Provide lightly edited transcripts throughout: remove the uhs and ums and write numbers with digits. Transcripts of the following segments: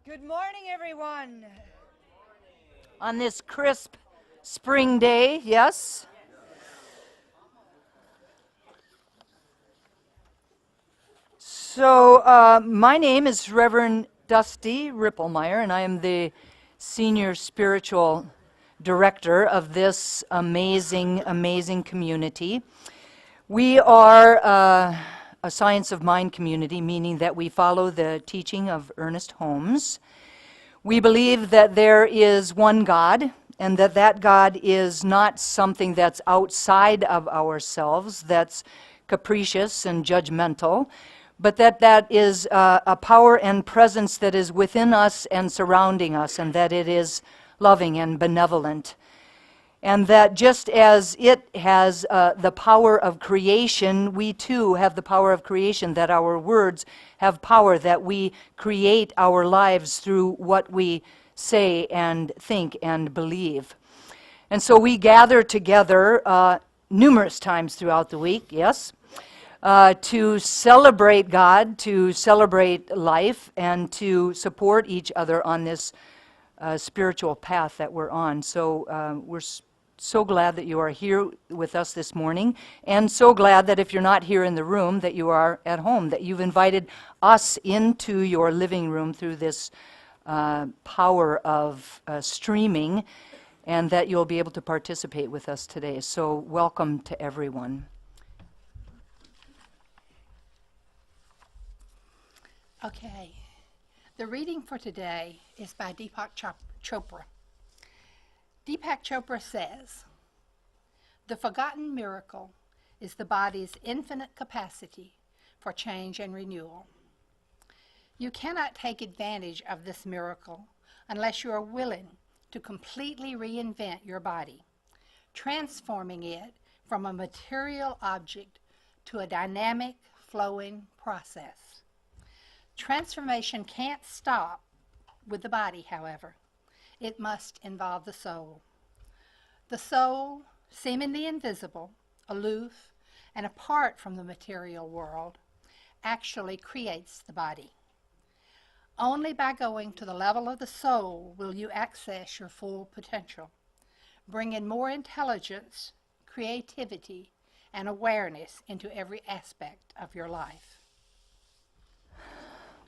Good morning, everyone. On this crisp spring day, yes? So, my name is Reverend Dusty Ripplemeyer, and I am the Senior Spiritual Director of this amazing community. We are a Science of Mind community, meaning that we follow the teaching of Ernest Holmes. We believe that there is one God, and that God is not something that's outside of ourselves, that's capricious and judgmental, but that is a power and presence that is within us and surrounding us, and that it is loving and benevolent. And that just as it has the power of creation, we too have the power of creation, that our words have power, that we create our lives through what we say and think and believe. And so we gather together numerous times throughout the week, yes, to celebrate God, to celebrate life, and to support each other on this spiritual path that we're on. So we're so glad that you are here with us this morning, and so glad that if you're not here in the room, that you are at home, that you've invited us into your living room through this power of streaming, and that you'll be able to participate with us today. So welcome to everyone. Okay, the reading for today is by Deepak Chopra. Deepak Chopra says, "The forgotten miracle is the body's infinite capacity for change and renewal. You cannot take advantage of this miracle unless you are willing to completely reinvent your body, transforming it from a material object to a dynamic, flowing process. Transformation can't stop with the body, however. It must involve the soul. The soul, seemingly invisible, aloof, and apart from the material world, actually creates the body. Only by going to the level of the soul will you access your full potential, bringing more intelligence, creativity, and awareness into every aspect of your life."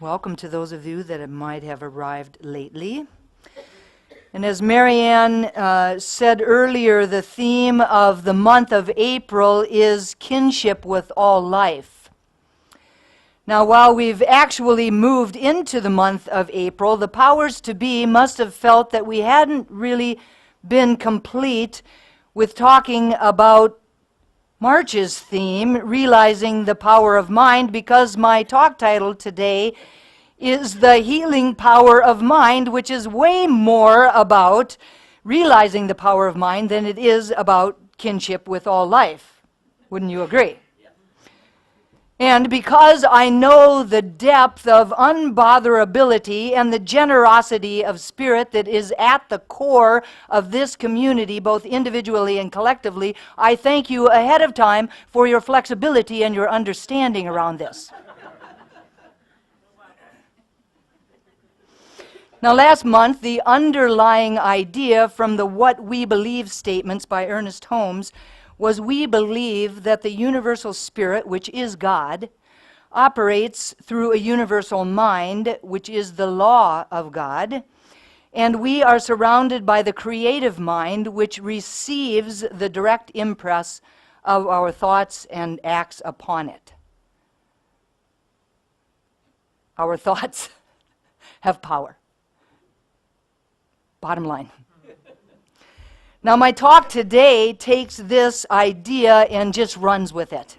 Welcome to those of you that might have arrived lately. And as Marianne said earlier, the theme of the month of April is kinship with all life. Now, while we've actually moved into the month of April, the powers to be must have felt that we hadn't really been complete with talking about March's theme, realizing the power of mind, because my talk title today is the healing power of mind, which is way more about realizing the power of mind than it is about kinship with all life. Wouldn't you agree? And because I know the depth of unbotherability and the generosity of spirit that is at the core of this community, both individually and collectively, I thank you ahead of time for your flexibility and your understanding around this. Now, last month, the underlying idea from the What We Believe statements by Ernest Holmes was we believe that the universal spirit, which is God, operates through a universal mind, which is the law of God, and we are surrounded by the creative mind, which receives the direct impress of our thoughts and acts upon it. Our thoughts have power. Bottom line. Now, my talk today takes this idea and just runs with it.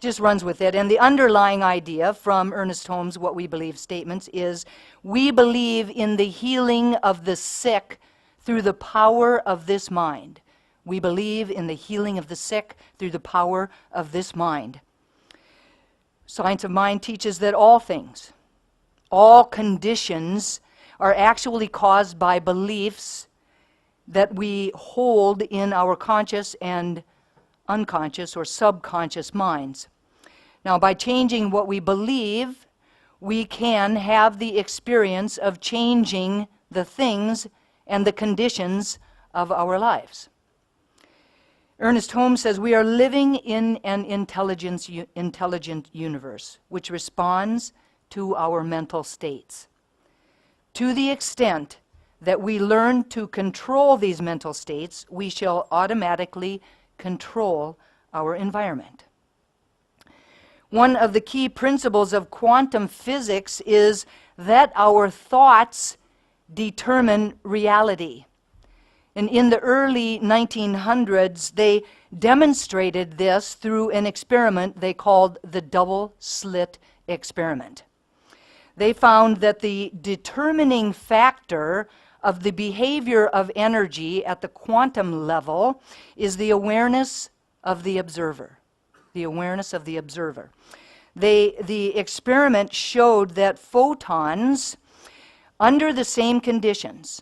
And the underlying idea from Ernest Holmes' What We Believe statements is we believe in the healing of the sick through the power of this mind. We believe in the healing of the sick through the power of this mind. Science of Mind teaches that all things, all conditions are actually caused by beliefs that we hold in our conscious and unconscious or subconscious minds. Now, by changing what we believe, we can have the experience of changing the things and the conditions of our lives. Ernest Holmes says, we are living in an intelligent universe which responds to our mental states. To the extent that we learn to control these mental states, we shall automatically control our environment. One of the key principles of quantum physics is that our thoughts determine reality. And in the early 1900s, they demonstrated this through an experiment they called the double slit experiment. They found that the determining factor of the behavior of energy at the quantum level is the awareness of the observer. The awareness of the observer. The experiment showed that photons, under the same conditions,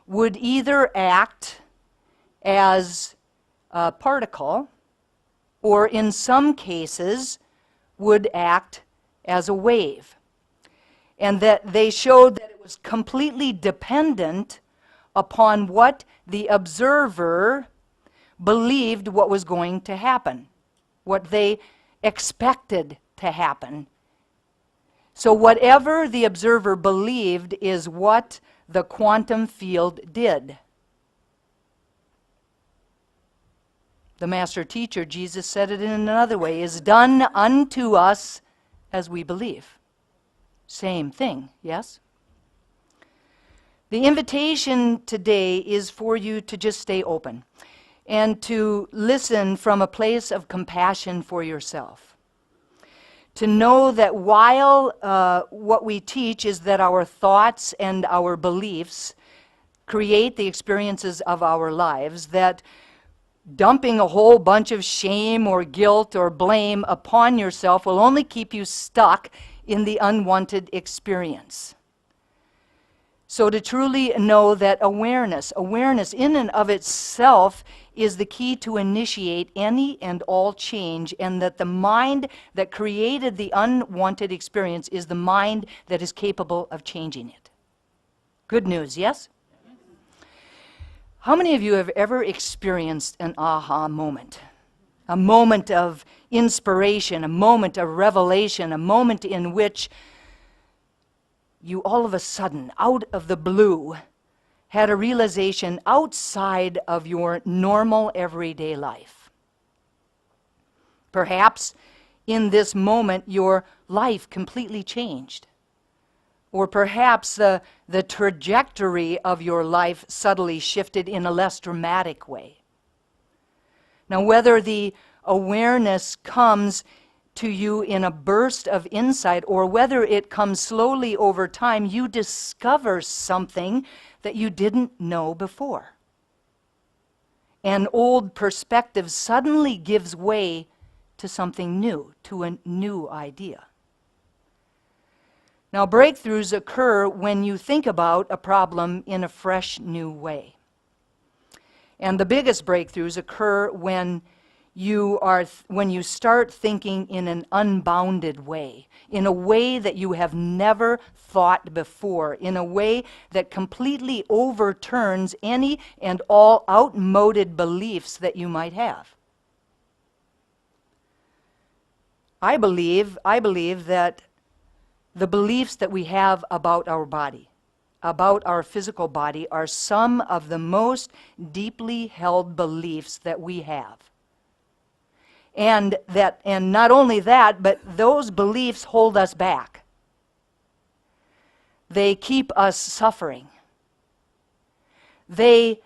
would either act as a particle or in some cases would act as a wave. And that they showed that it was completely dependent upon what the observer believed what was going to happen, what they expected to happen. So whatever the observer believed is what the quantum field did. The master teacher, Jesus, said it in another way, is done unto us as we believe. Same thing, yes? The invitation today is for you to just stay open and to listen from a place of compassion for yourself. To know that while what we teach is that our thoughts and our beliefs create the experiences of our lives, that dumping a whole bunch of shame or guilt or blame upon yourself will only keep you stuck in the unwanted experience. So to truly know that awareness in and of itself is the key to initiate any and all change, and that the mind that created the unwanted experience is the mind that is capable of changing it. Good news, yes? How many of you have ever experienced an aha moment? A moment of inspiration, a moment of revelation, a moment in which you all of a sudden, out of the blue, had a realization outside of your normal everyday life. Perhaps in this moment your life completely changed. Or perhaps the trajectory of your life subtly shifted in a less dramatic way. Now, whether the awareness comes to you in a burst of insight or whether it comes slowly over time, you discover something that you didn't know before. An old perspective suddenly gives way to something new, to a new idea. Now, breakthroughs occur when you think about a problem in a fresh, new way. And the biggest breakthroughs occur when you start thinking in an unbounded way, in a way that you have never thought before, in a way that completely overturns any and all outmoded beliefs that you might have. I believe that the beliefs that we have about our body, about our physical body, are some of the most deeply held beliefs that we have. And not only that, but those beliefs hold us back. They keep us suffering. They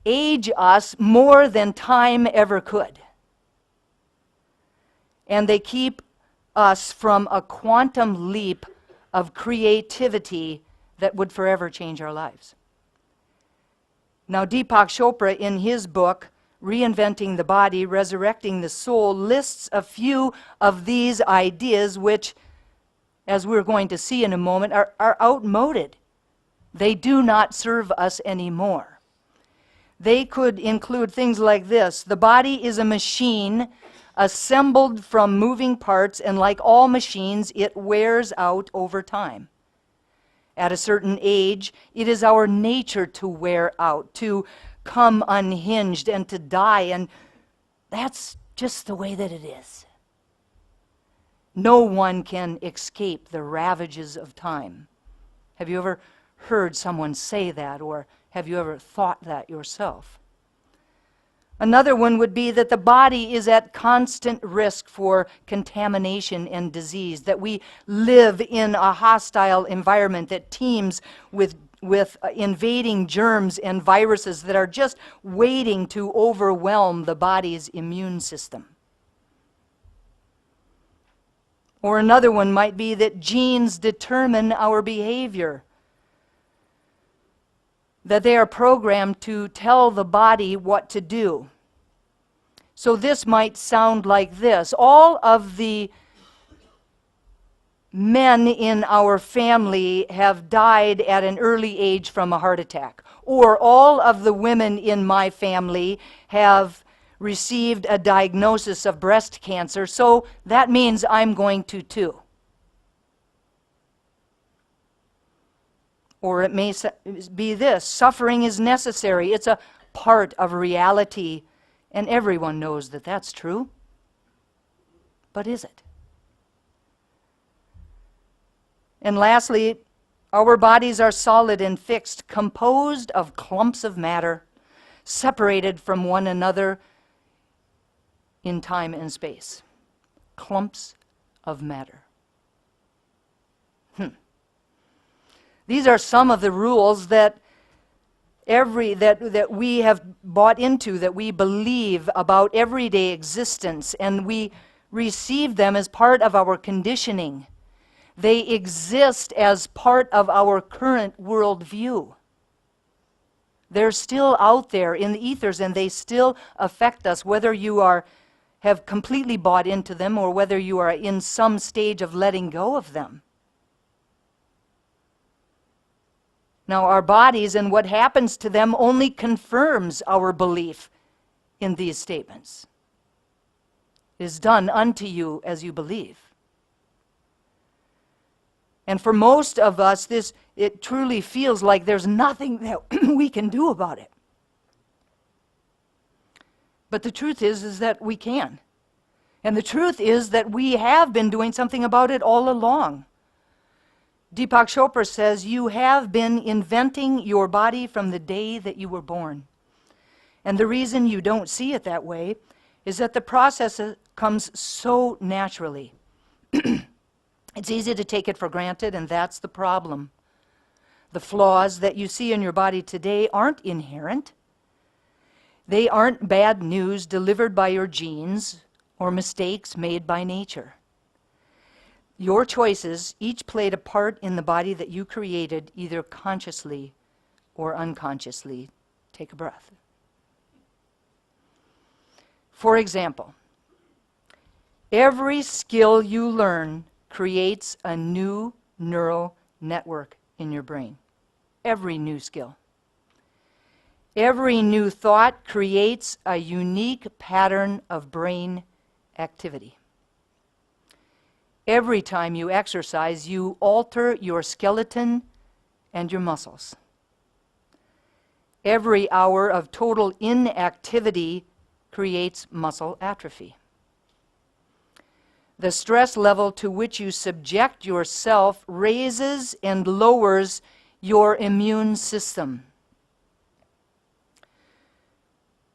age us more than time ever could. And they keep us from a quantum leap of creativity that would forever change our lives. Now, Deepak Chopra, in his book, Reinventing the Body, Resurrecting the Soul, lists a few of these ideas which, as we're going to see in a moment, are outmoded. They do not serve us anymore. They could include things like this: the body is a machine assembled from moving parts, and like all machines, it wears out over time. At a certain age, it is our nature to wear out, to come unhinged, and to die, and that's just the way that it is. No one can escape the ravages of time. Have you ever heard someone say that, or have you ever thought that yourself? Another one would be that the body is at constant risk for contamination and disease, that we live in a hostile environment that teems with invading germs and viruses that are just waiting to overwhelm the body's immune system. Or another one might be that genes determine our behavior, that they are programmed to tell the body what to do. So this might sound like this. All of the men in our family have died at an early age from a heart attack. Or all of the women in my family have received a diagnosis of breast cancer, so that means I'm going to too. Or it may be this: suffering is necessary. It's a part of reality, and everyone knows that that's true. But is it? And lastly, our bodies are solid and fixed, composed of clumps of matter, separated from one another in time and space. Clumps of matter. These are some of the rules that we have bought into, that we believe about everyday existence, and we receive them as part of our conditioning. They exist as part of our current worldview. They're still out there in the ethers, and they still affect us, whether you have completely bought into them or whether you are in some stage of letting go of them. Now, our bodies and what happens to them only confirms our belief in these statements. It is done unto you as you believe. And for most of us, it truly feels like there's nothing that we can do about it. But the truth is that we can. And the truth is that we have been doing something about it all along. Deepak Chopra says, you have been inventing your body from the day that you were born. And the reason you don't see it that way is that the process comes so naturally. It's easy to take it for granted, and that's the problem. The flaws that you see in your body today aren't inherent. They aren't bad news delivered by your genes or mistakes made by nature. Your choices each played a part in the body that you created, either consciously or unconsciously. Take a breath. For example, every skill you learn creates a new neural network in your brain. Every new skill. Every new thought creates a unique pattern of brain activity. Every time you exercise, you alter your skeleton and your muscles. Every hour of total inactivity creates muscle atrophy. The stress level to which you subject yourself raises and lowers your immune system.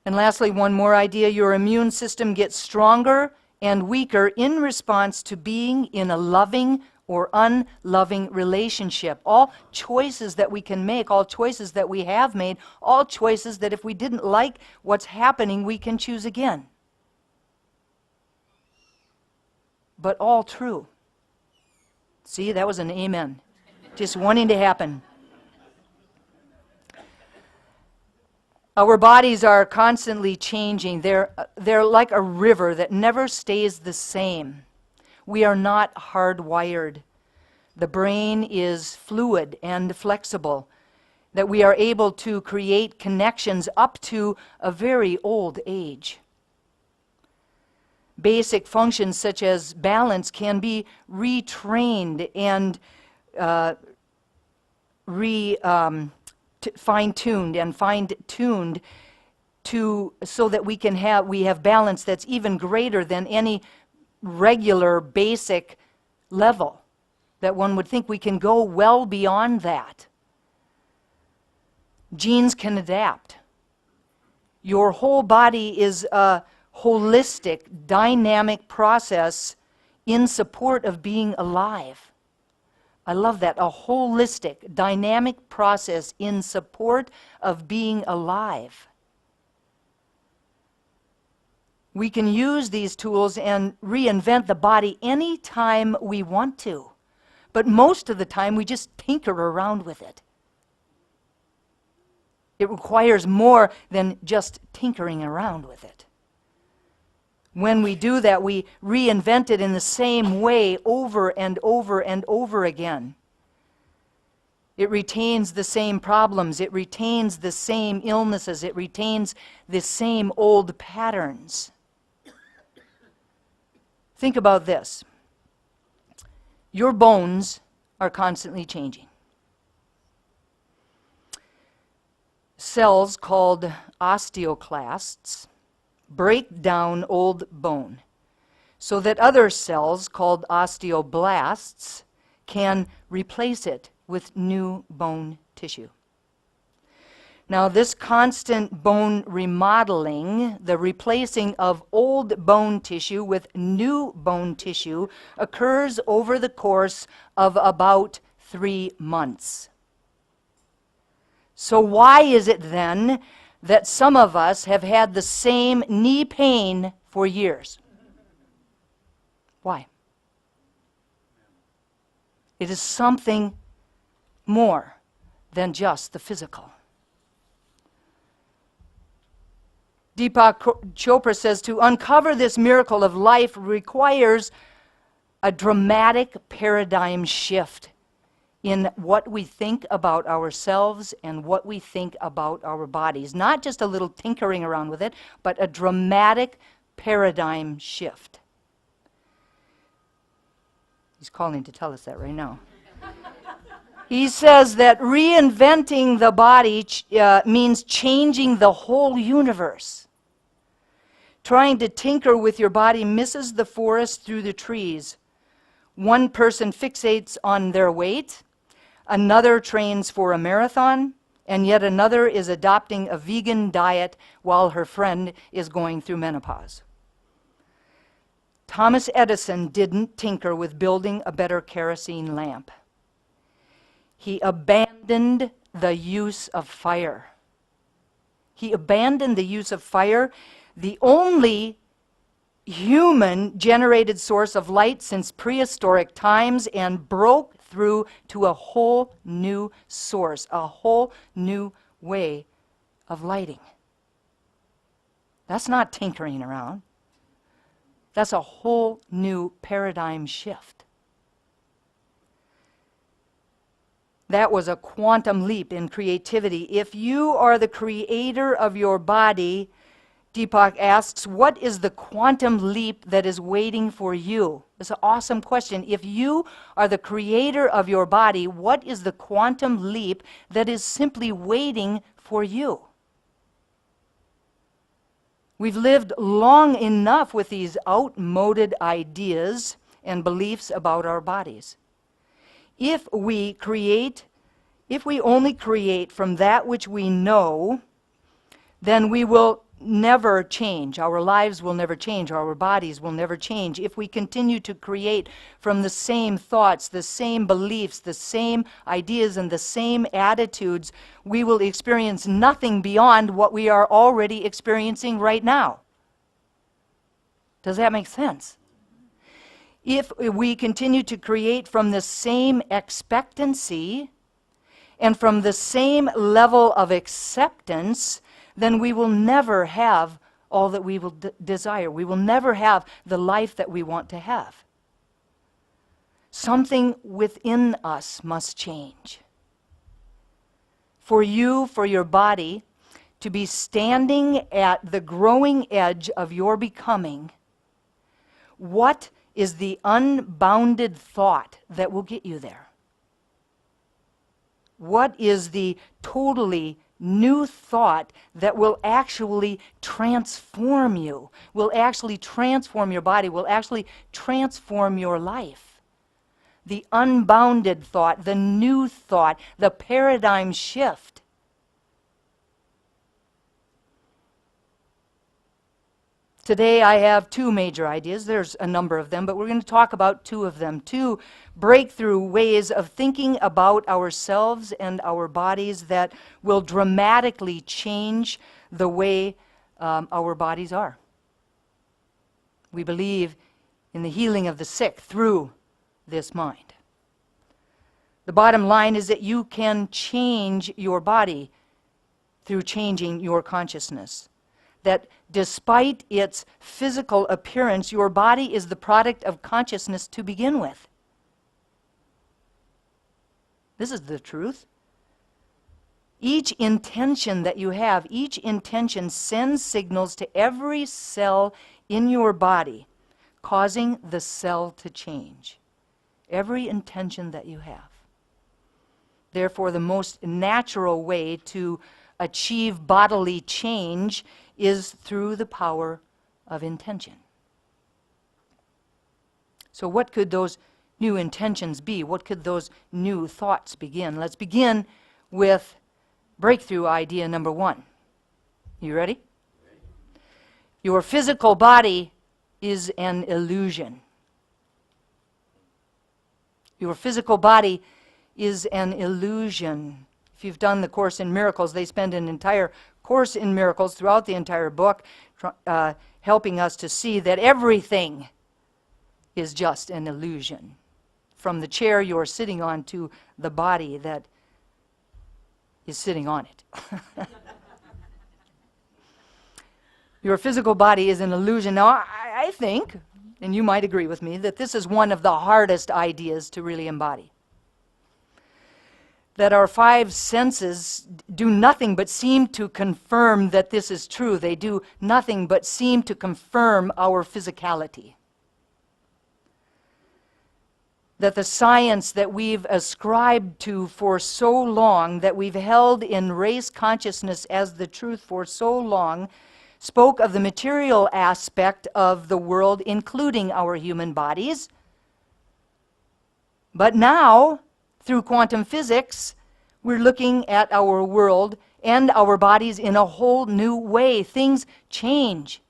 And lastly, one more idea: your immune system gets stronger and weaker in response to being in a loving or unloving relationship. All choices that we can make, all choices that we have made, all choices that if we didn't like what's happening, we can choose again. But all true. See, that was an amen. Just wanting to happen. Our bodies are constantly changing. They're like a river that never stays the same. We are not hardwired. The brain is fluid and flexible, that we are able to create connections up to a very old age. basic functions such as balance can be retrained and fine-tuned and fine-tuned so that we have balance that's even greater than any regular basic level that one would think. We can go well beyond that. Genes can adapt. Your whole body is a holistic, dynamic process in support of being alive. I love that. A holistic, dynamic process in support of being alive. We can use these tools and reinvent the body anytime we want to. But most of the time, we just tinker around with it. It requires more than just tinkering around with it. When we do that, we reinvent it in the same way over and over and over again. It retains the same problems. It retains the same illnesses. It retains the same old patterns. Think about this. Your bones are constantly changing. Cells called osteoclasts break down old bone so that other cells called osteoblasts can replace it with new bone tissue. Now, this constant bone remodeling, the replacing of old bone tissue with new bone tissue, occurs over the course of about 3 months. So why is it then that some of us have had the same knee pain for years? Why? It is something more than just the physical. Deepak Chopra says to uncover this miracle of life requires a dramatic paradigm shift in what we think about ourselves and what we think about our bodies. Not just a little tinkering around with it, but a dramatic paradigm shift. He's calling to tell us that right now. He says that reinventing the body means changing the whole universe. Trying to tinker with your body misses the forest through the trees. One person fixates on their weight, another trains for a marathon, and yet another is adopting a vegan diet while her friend is going through menopause. Thomas Edison didn't tinker with building a better kerosene lamp. He abandoned the use of fire. He abandoned the use of fire, the only human-generated source of light since prehistoric times, and broke through to a whole new source, a whole new way of lighting. That's not tinkering around. That's a whole new paradigm shift. That was a quantum leap in creativity. If you are the creator of your body, Deepak asks, what is the quantum leap that is waiting for you? It's an awesome question. If you are the creator of your body, what is the quantum leap that is simply waiting for you? We've lived long enough with these outmoded ideas and beliefs about our bodies. If we only create from that which we know, then we will never change. Our lives will never change. Our bodies will never change. If we continue to create from the same thoughts, the same beliefs, the same ideas, and the same attitudes, we will experience nothing beyond what we are already experiencing right now. Does that make sense? If we continue to create from the same expectancy and from the same level of acceptance, then we will never have all that we will desire. We will never have the life that we want to have. Something within us must change. For you, for your body, to be standing at the growing edge of your becoming, what is the unbounded thought that will get you there? What is the totally new thought that will actually transform you, will actually transform your body, will actually transform your life? The unbounded thought, the new thought, the paradigm shift. Today I have two major ideas. There's a number of them, but we're going to talk about two of them. Two breakthrough ways of thinking about ourselves and our bodies that will dramatically change the way our bodies are. We believe in the healing of the sick through this mind. The bottom line is that you can change your body through changing your consciousness. That despite its physical appearance, your body is the product of consciousness to begin with. This is the truth. Each intention that you have, each intention sends signals to every cell in your body, causing the cell to change. Every intention that you have. Therefore, the most natural way to achieve bodily change is through the power of intention. So what could those new intentions be? What could those new thoughts begin? Let's begin with breakthrough idea number one. You ready? Your physical body is an illusion. Your physical body is an illusion. If you've done the Course in Miracles, they spend an entire Course in Miracles throughout the entire book helping us to see that everything is just an illusion. From the chair you're sitting on to the body that is sitting on it. Your physical body is an illusion. Now, I think, and you might agree with me, that this is one of the hardest ideas to really embody. That our five senses do nothing but seem to confirm that this is true. They do nothing but seem to confirm our physicality. That the science that we've ascribed to for so long, that we've held in race consciousness as the truth for so long, spoke of the material aspect of the world, including our human bodies. But now, through quantum physics, we're looking at our world and our bodies in a whole new way. Things change.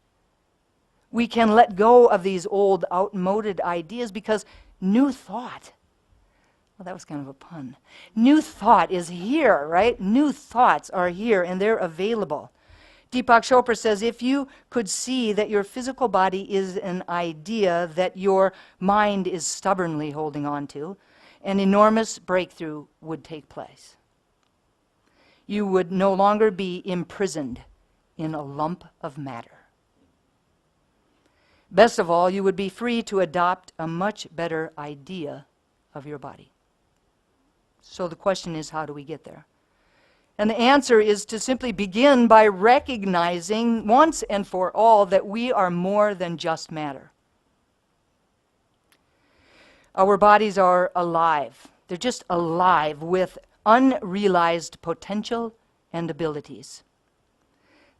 We can let go of these old, outmoded ideas because new thought, well, that was kind of a pun. New thought is here, right? New thoughts are here and they're available. Deepak Chopra says, if you could see that your physical body is an idea that your mind is stubbornly holding on to, an enormous breakthrough would take place. You would no longer be imprisoned in a lump of matter. Best of all, you would be free to adopt a much better idea of your body. So the question is, how do we get there? And the answer is to simply begin by recognizing once and for all that we are more than just matter. Our bodies are alive. They're just alive with unrealized potential and abilities.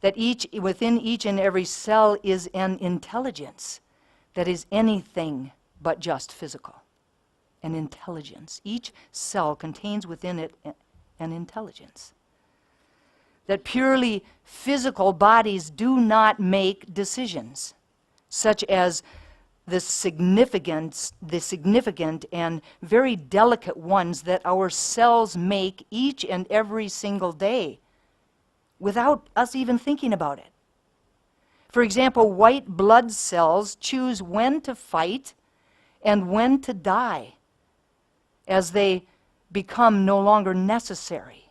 That within each and every cell is an intelligence that is anything but just physical. An intelligence. Each cell contains within it an intelligence. That purely physical bodies do not make decisions, such as the significant and very delicate ones that our cells make each and every single day without us even thinking about it. For example, white blood cells choose when to fight and when to die as they become no longer necessary.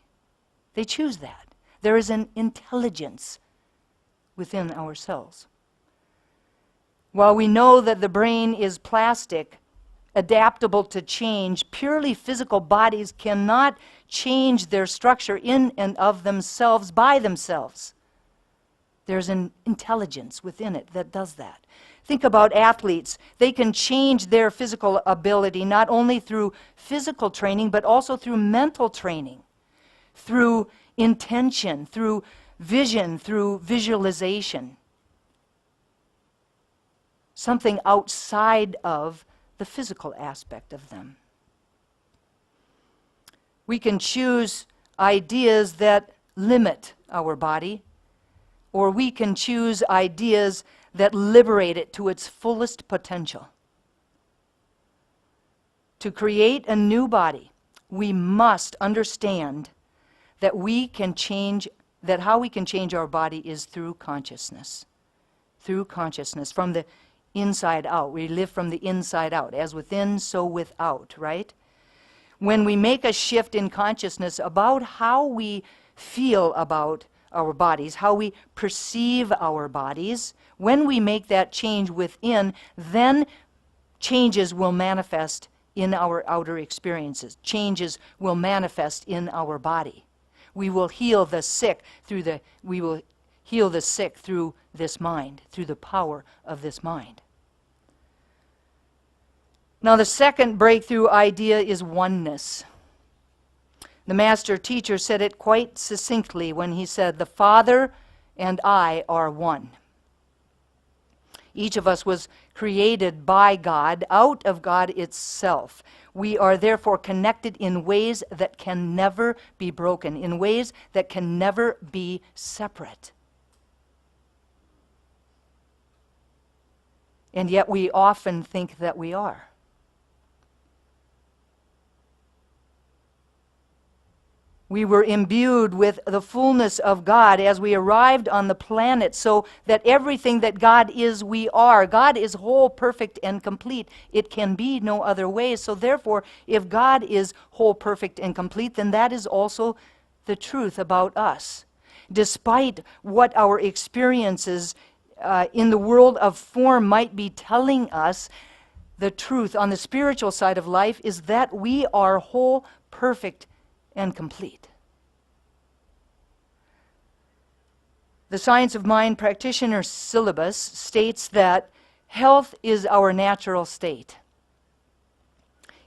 They choose that. There is an intelligence within our cells. While we know that the brain is plastic, adaptable to change, purely physical bodies cannot change their structure in and of themselves by themselves. There's an intelligence within it that does that. Think about athletes. They can change their physical ability not only through physical training, but also through mental training, through intention, through vision, through visualization. Something outside of the physical aspect of them. We can choose ideas that limit our body, or we can choose ideas that liberate it to its fullest potential. To create a new body, we must understand that how we can change our body is through consciousness. Through consciousness, from the inside out. We live from the inside out, as within, so without, right? When we make a shift in consciousness about how we feel about our bodies, how we perceive our bodies, when we make that change within, then changes will manifest in our outer experiences. Changes will manifest in our body. We will heal the sick through this mind, through the power of this mind. Now, the second breakthrough idea is oneness. The master teacher said it quite succinctly when he said, "The Father and I are one." Each of us was created by God, out of God itself. We are therefore connected in ways that can never be broken, in ways that can never be separate. And yet we often think that we are. We were imbued with the fullness of God as we arrived on the planet, so that everything that God is, we are. God is whole, perfect, and complete. It can be no other way. So therefore, if God is whole, perfect, and complete, then that is also the truth about us. Despite what our experiences in the world of form might be telling us, the truth on the spiritual side of life is that we are whole, perfect, and complete. The Science of Mind Practitioner Syllabus states that health is our natural state.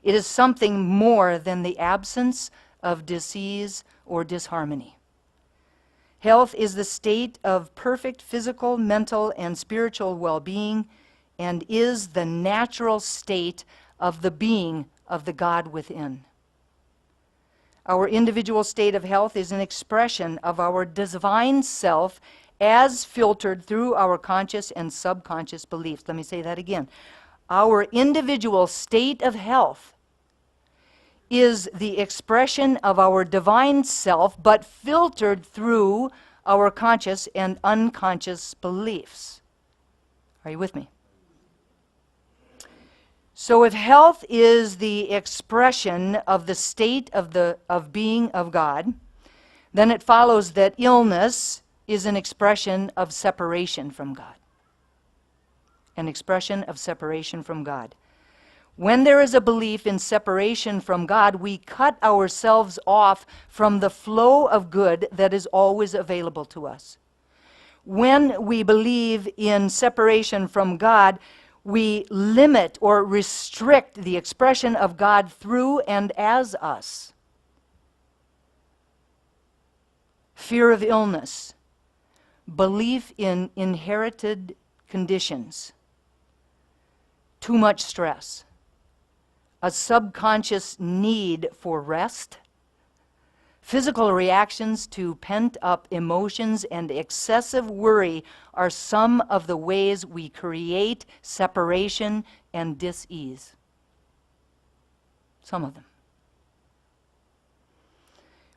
It is something more than the absence of disease or disharmony. Health is the state of perfect physical, mental, and spiritual well-being, and is the natural state of the being of the God within. Our individual state of health is an expression of our divine self as filtered through our conscious and subconscious beliefs. Let me say that again. Our individual state of health is the expression of our divine self, but filtered through our conscious and unconscious beliefs. Are you with me? So if health is the expression of the state of being of God, then it follows that illness is an expression of separation from God. An expression of separation from God. When there is a belief in separation from God, we cut ourselves off from the flow of good that is always available to us. When we believe in separation from God, we limit or restrict the expression of God through and as us. Fear of illness, belief in inherited conditions, too much stress, a subconscious need for rest, physical reactions to pent-up emotions, and excessive worry are some of the ways we create separation and dis-ease. Some of them.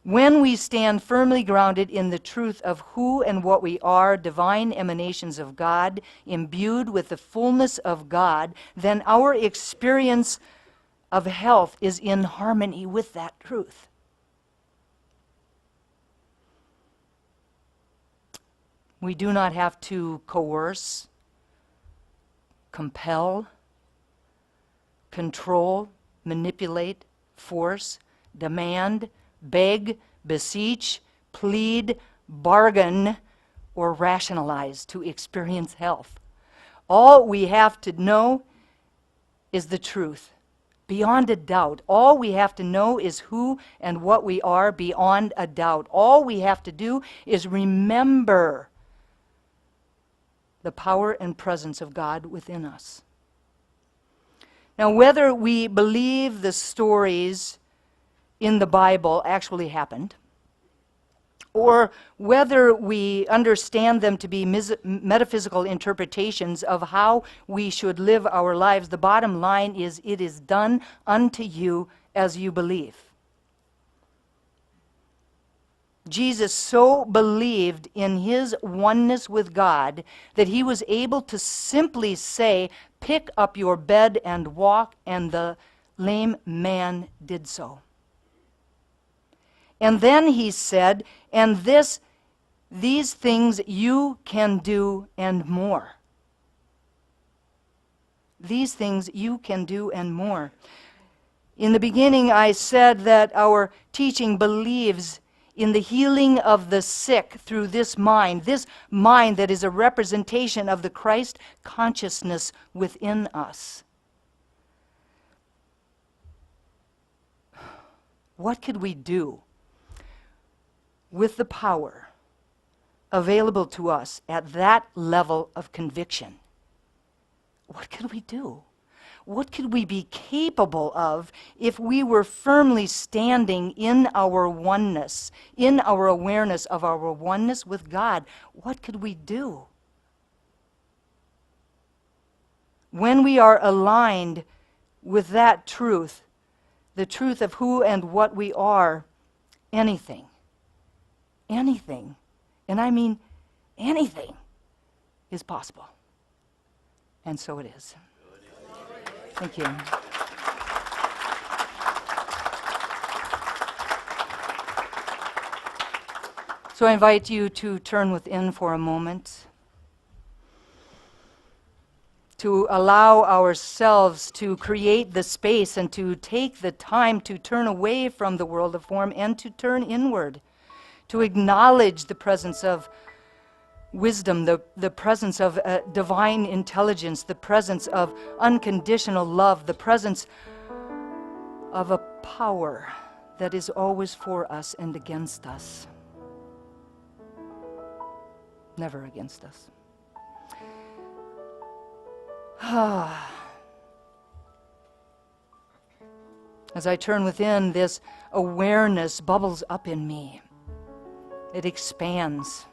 When we stand firmly grounded in the truth of who and what we are, divine emanations of God, imbued with the fullness of God, then our experience of health is in harmony with that truth. We do not have to coerce, compel, control, manipulate, force, demand, beg, beseech, plead, bargain, or rationalize to experience health. All we have to know is the truth. Beyond a doubt. All we have to know is who and what we are beyond a doubt. All we have to do is remember the power and presence of God within us. Now, whether we believe the stories in the Bible actually happened, or whether we understand them to be metaphysical interpretations of how we should live our lives, the bottom line is it is done unto you as you believe. Jesus so believed in his oneness with God that he was able to simply say, "Pick up your bed and walk," and the lame man did so. And then he said, "And these things you can do and more." These things you can do and more. In the beginning, I said that our teaching believes in the healing of the sick through this mind that is a representation of the Christ consciousness within us. What could we do with the power available to us at that level of conviction? What could we do? What could we be capable of if we were firmly standing in our oneness, in our awareness of our oneness with God? What could we do? When we are aligned with that truth, the truth of who and what we are, anything, and I mean anything, is possible. And so it is. Thank you. So I invite you to turn within for a moment, to allow ourselves to create the space and to take the time to turn away from the world of form and to turn inward, to acknowledge the presence of wisdom, the presence of divine intelligence, the presence of unconditional love, the presence of a power that is always for us and against us. Never against us. As I turn within, this awareness bubbles up in me. It expands.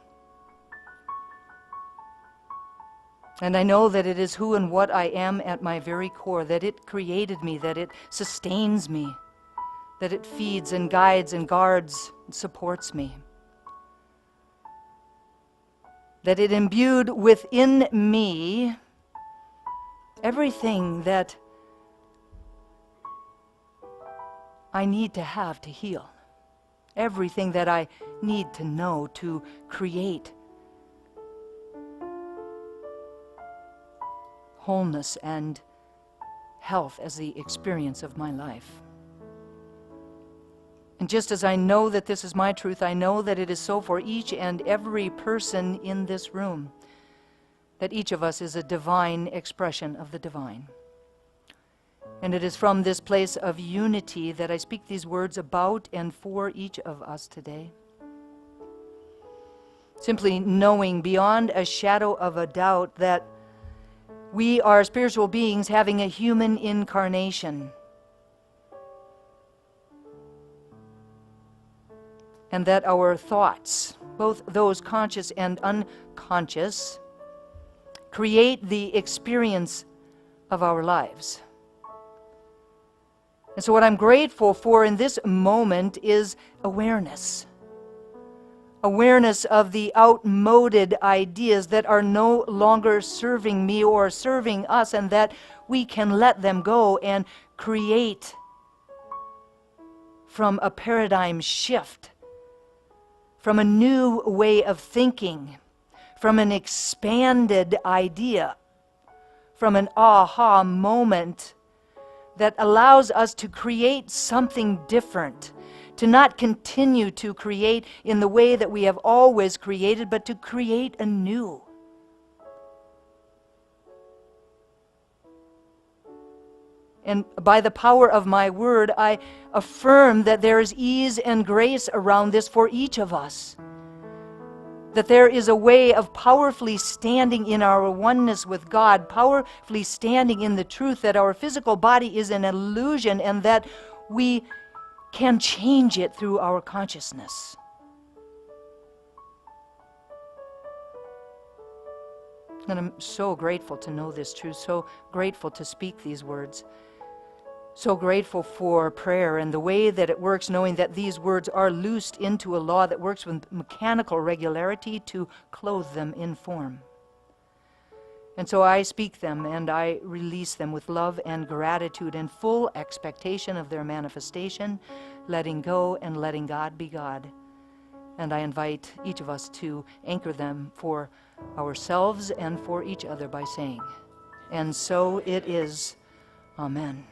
And I know that it is who and what I am at my very core, that it created me, that it sustains me, that it feeds and guides and guards and supports me. That it imbued within me everything that I need to have to heal. Everything that I need to know to create wholeness and health as the experience of my life. And just as I know that this is my truth, I know that it is so for each and every person in this room, that each of us is a divine expression of the divine. And it is from this place of unity that I speak these words about and for each of us today. Simply knowing beyond a shadow of a doubt that we are spiritual beings having a human incarnation. And that our thoughts, both those conscious and unconscious, create the experience of our lives. And so what I'm grateful for in this moment is awareness. Awareness of the outmoded ideas that are no longer serving me or serving us, and that we can let them go and create from a paradigm shift, from a new way of thinking, from an expanded idea, from an aha moment that allows us to create something different, to not continue to create in the way that we have always created, but to create anew. And by the power of my word, I affirm that there is ease and grace around this for each of us. That there is a way of powerfully standing in our oneness with God, powerfully standing in the truth that our physical body is an illusion and that we can change it through our consciousness. And I'm so grateful to know this truth, so grateful to speak these words. So grateful for prayer and the way that it works, knowing that these words are loosed into a law that works with mechanical regularity to clothe them in form. And so I speak them and I release them with love and gratitude and full expectation of their manifestation, letting go and letting God be God. And I invite each of us to anchor them for ourselves and for each other by saying, "And so it is. Amen."